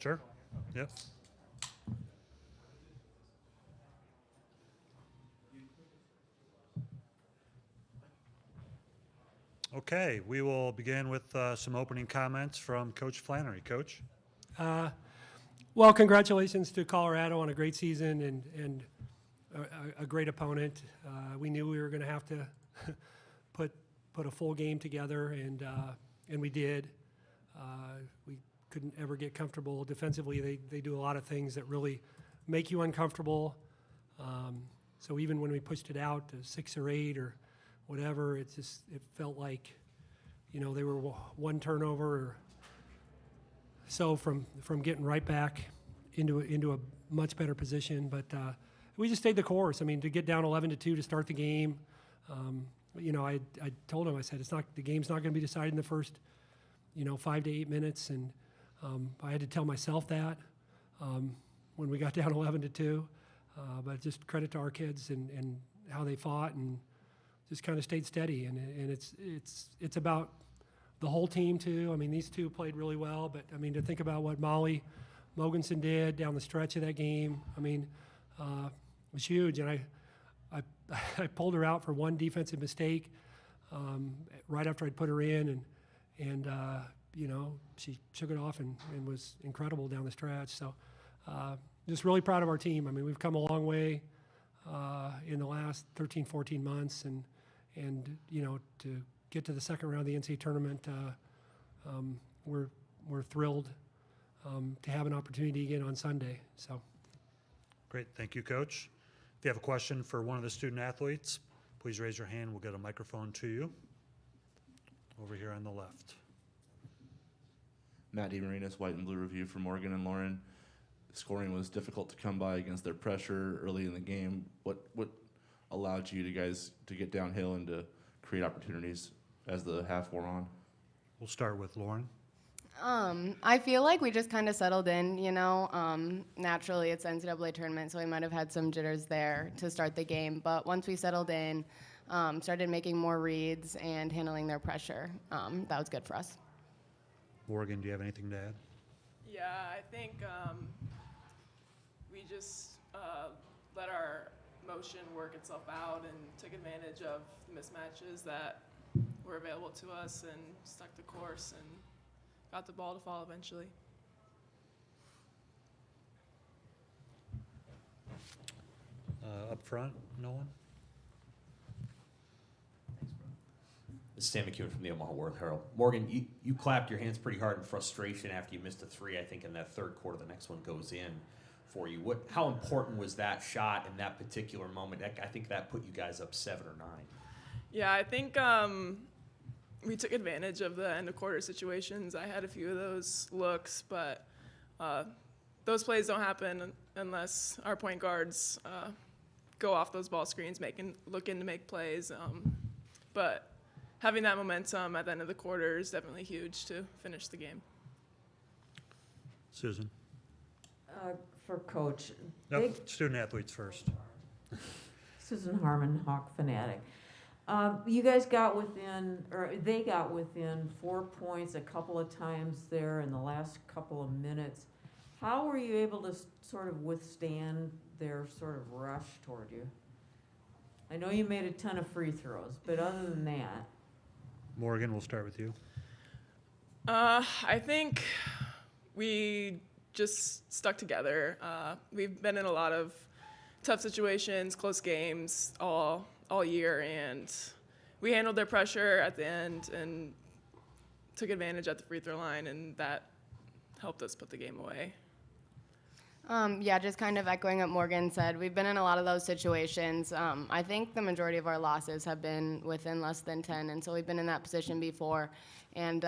Sure. Yep. Okay, we will begin with some opening comments from Coach Flanery. Coach? Well, congratulations to Colorado on a great season and a great opponent. We knew we were going to have to put a full game together, and we did. We couldn't ever get comfortable defensively. They do a lot of things that really make you uncomfortable. So even when we pushed it out to 6 or 8 or whatever, it felt like, they were one turnover or so from getting right back into a much better position. But we just stayed the course. I mean, to get down 11-2 to start the game, I told him, I said, the game's not going to be decided in the first, 5 to 8 minutes, and I had to tell myself that when we got down 11-2. But just credit to our kids and how they fought and just kind of stayed steady. And it's about the whole team too. I mean, these two played really well, but I mean, to think about what Molly Mogensen did down the stretch of that game, I mean, it was huge. And I pulled her out for one defensive mistake right after I'd put her in, and she shook it off and was incredible down the stretch. So just really proud of our team. I mean, we've come a long way in the last 13, 14 months, and to get to the second round of the NCAA tournament, we're thrilled to have an opportunity again on Sunday. So, Great. Thank you, Coach. If you have a question for one of the student athletes, please raise your hand. We'll get a microphone to you. Over here on the left. Matt DeMarinis, White and Blue Review for Morgan and Lauren. Scoring was difficult to come by against their pressure early in the game. What allowed you guys to get downhill and to create opportunities as the half wore on? We'll start with Lauren. I feel like we just kind of settled in, naturally it's NCAA tournament, so we might have had some jitters there to start the game, but once we settled in, started making more reads and handling their pressure, that was good for us. Morgan, do you have anything to add? Yeah, I think we just let our motion work itself out and took advantage of the mismatches that were available to us and stuck the course and got the ball to fall eventually. Up front, Nolan? This is Sam McEwen from the Omaha World Herald. Morgan, you clapped your hands pretty hard in frustration after you missed a 3, I think, in that third quarter. The next one goes in for you. How important was that shot in that particular moment? I think that put you guys up 7 or 9. Yeah, I think we took advantage of the end of quarter situations. I had a few of those looks, but those plays don't happen unless our point guards go off those ball screens, looking to make plays. But having that momentum at the end of the quarter is definitely huge to finish the game. Susan? For Coach. Nope, student athletes first. Susan Harmon, Hawk Fanatic. You guys got within, or they got within 4 points a couple of times there in the last couple of minutes. How were you able to sort of withstand their sort of rush toward you? I know you made a ton of free throws, but other than that. Morgan, we'll start with you. I think we just stuck together. We've been in a lot of tough situations, close games all year, and we handled their pressure at the end and took advantage at the free throw line, and that helped us put the game away. Yeah, just kind of echoing what Morgan said. We've been in a lot of those situations. I think the majority of our losses have been within less than 10, and so we've been in that position before. And,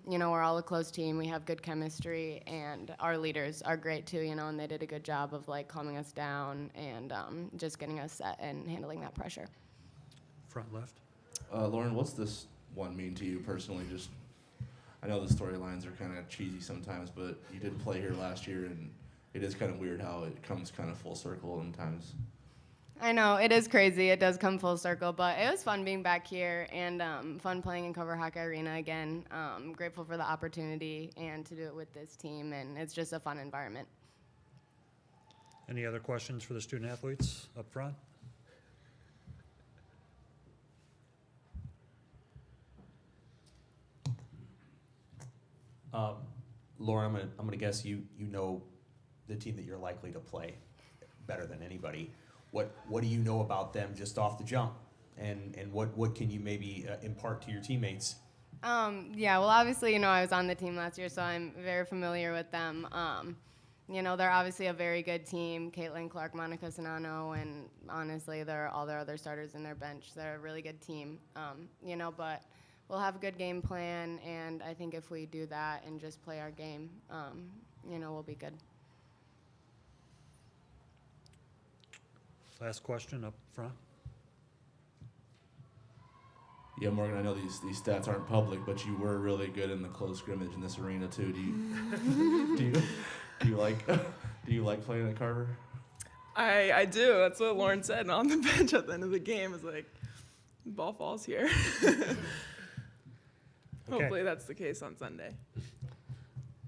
we're all a close team. We have good chemistry, and our leaders are great too, and they did a good job of, calming us down and just getting us set and handling that pressure. Front left. Lauren, what's this one mean to you personally? I know the storylines are kind of cheesy sometimes, but you did play here last year, and it is kind of weird how it comes kind of full circle in times. I know, it is crazy. It does come full circle, but it was fun being back here and fun playing in Cover Hockey Arena again. Grateful for the opportunity and to do it with this team, and it's just a fun environment. Any other questions for the student athletes up front? Lauren, I'm gonna guess you know the team that you're likely to play better than anybody. What do you know about them just off the jump, and what can you maybe impart to your teammates? Yeah, well, obviously, I was on the team last year, so I'm very familiar with them. They're obviously a very good team. Caitlin Clark, Monica Sonano, and honestly, all their other starters in their bench. They're a really good team, but we'll have a good game plan, and I think if we do that and just play our game, we'll be good. Last question up front. Yeah, Morgan, I know these stats aren't public, but you were really good in the close scrimmage in this arena too. Do you like playing at Carver? I do. That's what Lauren said on the bench at the end of the game. Is like, the ball falls here. Hopefully that's the case on Sunday.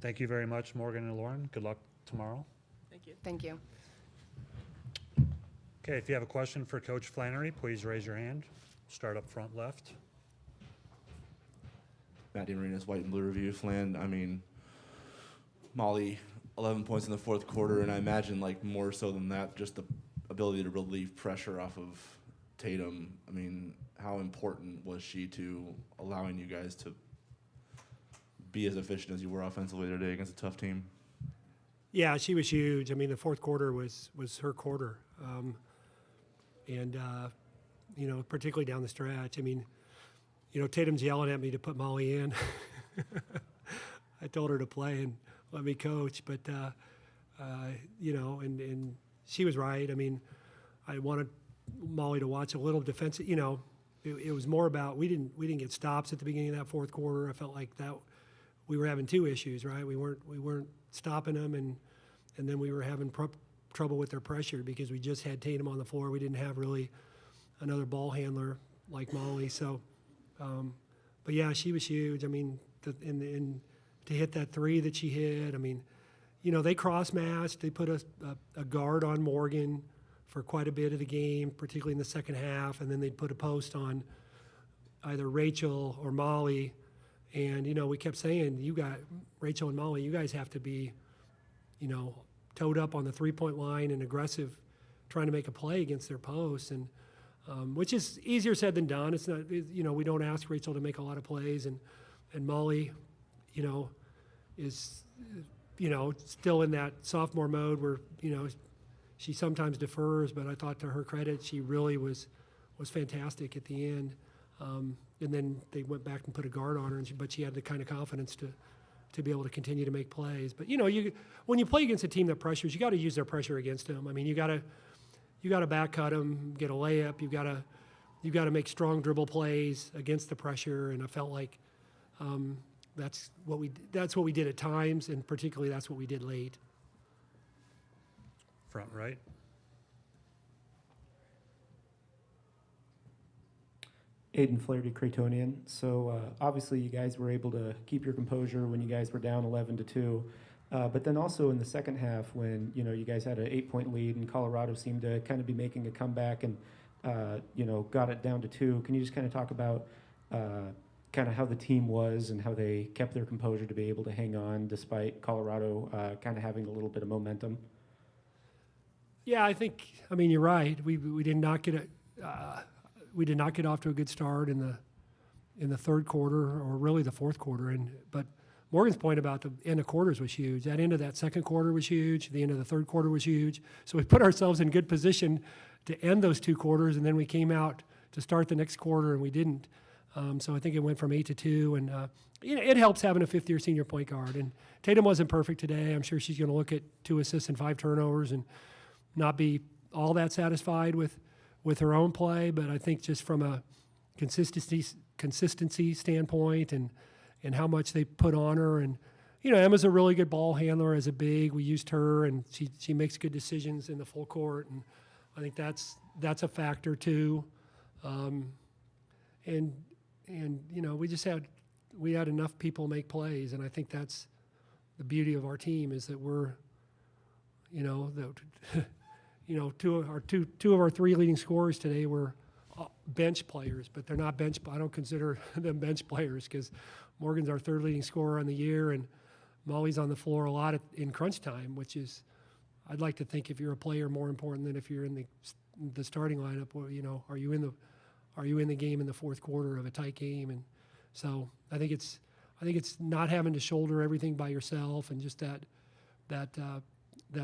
Thank you very much, Morgan and Lauren. Good luck tomorrow. Thank you. Thank you. Okay, if you have a question for Coach Flanery, please raise your hand. Start up front left. Matt DiMarina's White and Blue Review. Flan, I mean, Molly, 11 points in the fourth quarter, and I imagine like more so than that, just the ability to relieve pressure off of Tatum. I mean, how important was she to allowing you guys to be as efficient as you were offensively today against a tough team? Yeah, she was huge. I mean, the fourth quarter was her quarter. Particularly down the stretch. I mean, Tatum's yelling at me to put Molly in. I told her to play and let me coach, but, and she was right. I mean, I wanted Molly to watch a little defensive, it was more about, we didn't get stops at the beginning of that fourth quarter. I felt like that we were having two issues, right? We weren't stopping them, and then we were having trouble with their pressure because we just had Tatum on the floor. We didn't have really another ball handler like Molly. So, but yeah, she was huge. I mean, and to hit that three that she hit, I mean, they cross-matched. They put a guard on Morgan for quite a bit of the game, particularly in the second half, and then they'd put a post on either Rachel or Molly. And, we kept saying, Rachel and Molly, you guys have to be, towed up on the three-point line and aggressive, trying to make a play against their posts, and which is easier said than done. It's not, we don't ask Rachel to make a lot of plays, and Molly, is, still in that sophomore mode where, she sometimes defers, but I thought to her credit, she really was fantastic at the end. And then they went back and put a guard on her, but she had the kind of confidence to be able to continue to make plays. But when you play against a team that pressures, you got to use their pressure against them. I mean, you got to back cut them, get a layup. You got to make strong dribble plays against the pressure. And I felt like that's what we did at times, and particularly that's what we did late. Front right. Allie Flaherty, Creightonian. So obviously you guys were able to keep your composure when you guys were down 11-2. But then also in the second half when, you guys had an 8-point lead and Colorado seemed to kind of be making a comeback and, got it down to 2. Can you just kind of talk about kind of how the team was and how they kept their composure to be able to hang on despite Colorado kind of having a little bit of momentum? Yeah, I mean, you're right. We did not get we did not get off to a good start in the third quarter or really the fourth quarter. But Morgan's point about the end of quarters was huge. That end of that second quarter was huge. The end of the third quarter was huge. So we put ourselves in good position to end those two quarters, and then we came out to start the next quarter, and we didn't. So I think it went from 8-2, and it helps having a fifth-year senior point guard. And Tatum wasn't perfect today. I'm sure she's going to look at 2 assists and 5 turnovers and not be all that satisfied with her own play, but I think just from a consistency standpoint and how much they put on her, and Emma's a really good ball handler as a big. We used her, and she makes good decisions in the full court, and I think that's a factor too. And you know, we had enough people make plays, and I think that's the beauty of our team is that we're, you know, two of our three leading scorers today were bench players, but they're not bench. I don't consider them bench players because Morgan's our third leading scorer on the year, and Molly's on the floor a lot in crunch time, which is, I'd like to think if you're a player more important than if you're in the starting lineup. Well, you know, are you in the game in the fourth quarter of a tight game? And so I think it's not having to shoulder everything by yourself, and just that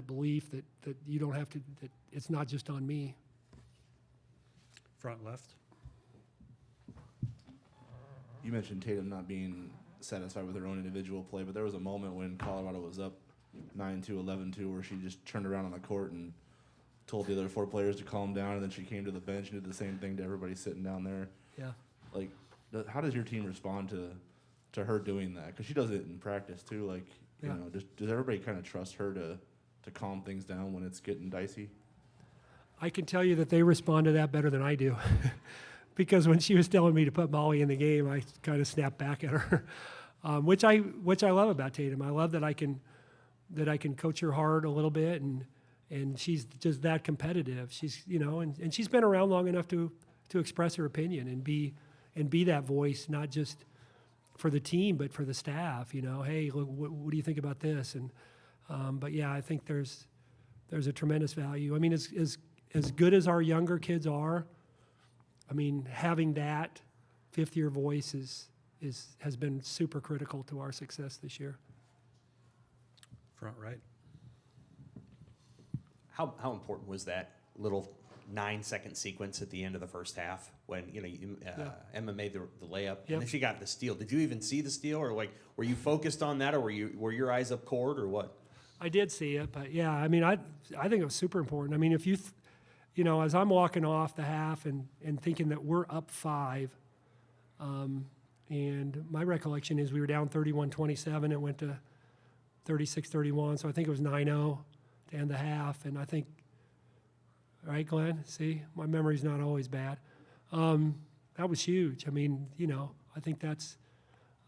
belief that you don't have to, that it's not just on me. Front left. You mentioned Tatum not being satisfied with her own individual play, but there was a moment when Colorado was up 9-2, 11-2, where she just turned around on the court and told the other four players to calm down, and then she came to the bench and did the same thing to everybody sitting down there. Yeah. Like, how does your team respond to her doing that? Because she does it in practice too. Like, you Yeah. know, does everybody kind of trust her to calm things down when it's getting dicey? I can tell you that they respond to that better than I do. Because when she was telling me to put Molly in the game, I kind of snapped back at her, which I love about Tatum. I love that I can coach her hard a little bit, and she's just that competitive. She's, you know, and she's been around long enough to express her opinion and be that voice, not just for the team but for the staff. You know, hey, look, what do you think about this? And but yeah, I think there's a tremendous value. I mean, as good as our younger kids are, I mean, having that fifth-year voice has been super critical to our success this year. Front right. How important was that little 9-second sequence at the end of the first half when, you know, Emma made the layup and then she got the steal? Did you even see the steal, or like were you focused on that, or were your eyes up court, or what? I did see it, but yeah, I mean, I think it was super important. I mean, if you know, as I'm walking off the half and thinking that we're up 5, and my recollection is we were down 31-27, it went to 36-31, so I think it was 9-0 to end the half, and I think, right, Glenn? See, my memory's not always bad. That was huge. I mean, you know, I think that's,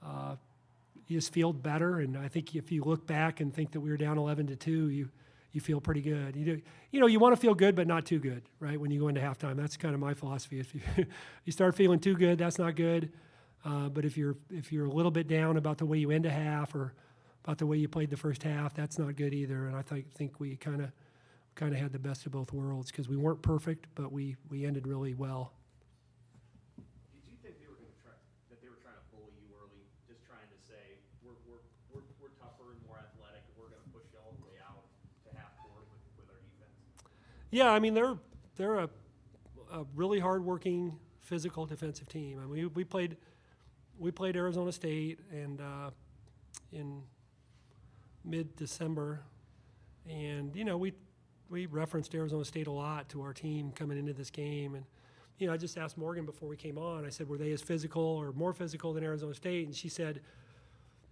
you just feel better, and I think if you look back and think that we were down 11-2, you feel pretty good. You know, you want to feel good, but not too good, right? When you go into halftime, that's kind of my philosophy. If you start feeling too good, that's not good. But if you're a little bit down about the way you end a half or about the way you played the first half, that's not good either. And I think we kind of had the best of both worlds because we weren't perfect, but we ended really well. Did you think they were trying to bully you early, just trying to say we're tougher and more athletic, and we're going to push you all the way out to half court with our defense? Yeah, I mean they're a really hardworking, physical defensive team. I mean we played Arizona State and in mid-December, and you know we referenced Arizona State a lot to our team coming into this game, and you know I just asked Morgan before we came on. I said, were they as physical or more physical than Arizona State? And she said,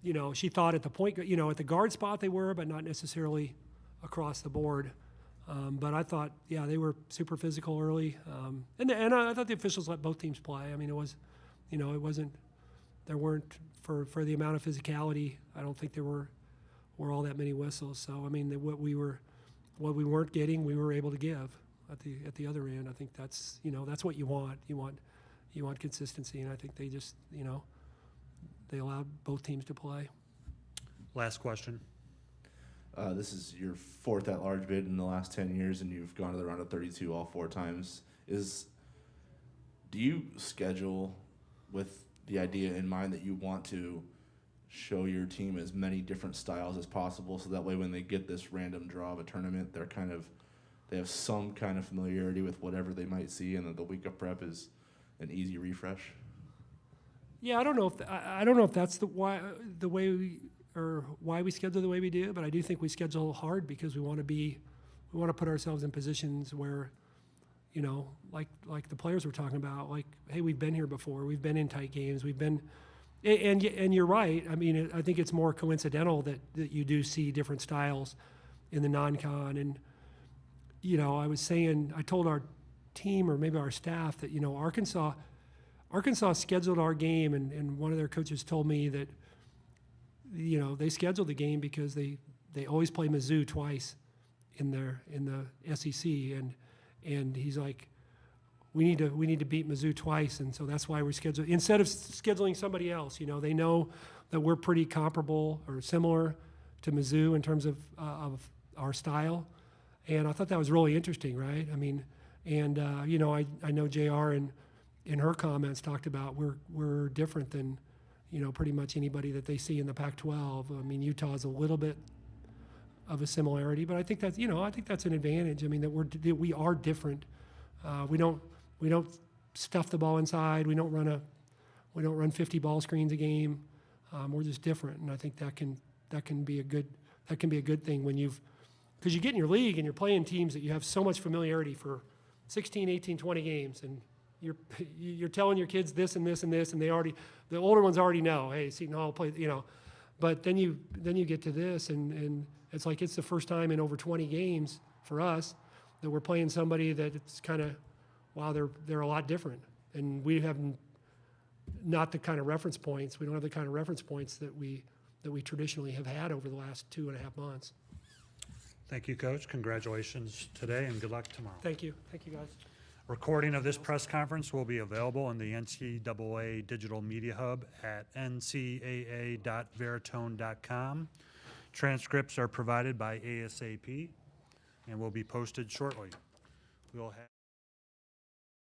you know, she thought at the point, you know, at the guard spot they were, but not necessarily across the board. But I thought, yeah, they were super physical early, and I thought the officials let both teams play. I mean, it was, you know, there weren't for the amount of physicality. I don't think there were all that many whistles. So I mean, what we weren't getting, we were able to give at the other end. I think that's, you know, that's what you want. You want consistency, and I think they just, you know, they allowed both teams to play. Last question. This is your 4th at-large bid in the last 10 years, and you've gone to the round of 32 all 4 times. Do you schedule with the idea in mind that you want to show your team as many different styles as possible, so that way when they get this random draw of a tournament, they have some kind of familiarity with whatever they might see, and then the week of prep is an easy refresh? Yeah, I don't know if that's why we schedule the way we do, but I do think we schedule hard because we want to put ourselves in positions where, you know, like the players were talking about, like, hey, we've been here before, we've been in tight games, and you're right. I mean, I think it's more coincidental that you do see different styles in the non-con, and I was saying, I told our team or maybe our staff that, Arkansas scheduled our game, and one of their coaches told me that, they scheduled the game because they always play Mizzou twice in the SEC, and he's like, we need to beat Mizzou twice, and so that's why we're scheduling instead of scheduling somebody else. They know that we're pretty comparable or similar to Mizzou in terms of our style, and I thought that was really interesting, right? I mean, and I know JR in her comments talked about we're different than pretty much anybody that they see in the Pac-12. I mean, Utah is a little bit of a similarity, but I think that's an advantage. I mean, that we are different. We don't stuff the ball inside. We don't run 50 ball screens a game. We're just different, and I think that can be a good thing because you get in your league and you're playing teams that you have so much familiarity for 16, 18, 20 games, and you're telling your kids this and this and this, and the older ones already know. Hey, Seton Hall play, But then you get to this, and it's like it's the first time in over 20 games for us that we're playing somebody that it's kind of, wow, they're a lot different, and we have not the kind of reference points. We don't have the kind of reference points that we traditionally have had over the last 2.5 months. Thank you, Coach. Congratulations today, and good luck tomorrow. Thank you, guys. Recording of this press conference will be available in the NCAA Digital Media Hub at ncaa.veritone.com. Transcripts are provided by ASAP and will be posted shortly. We will have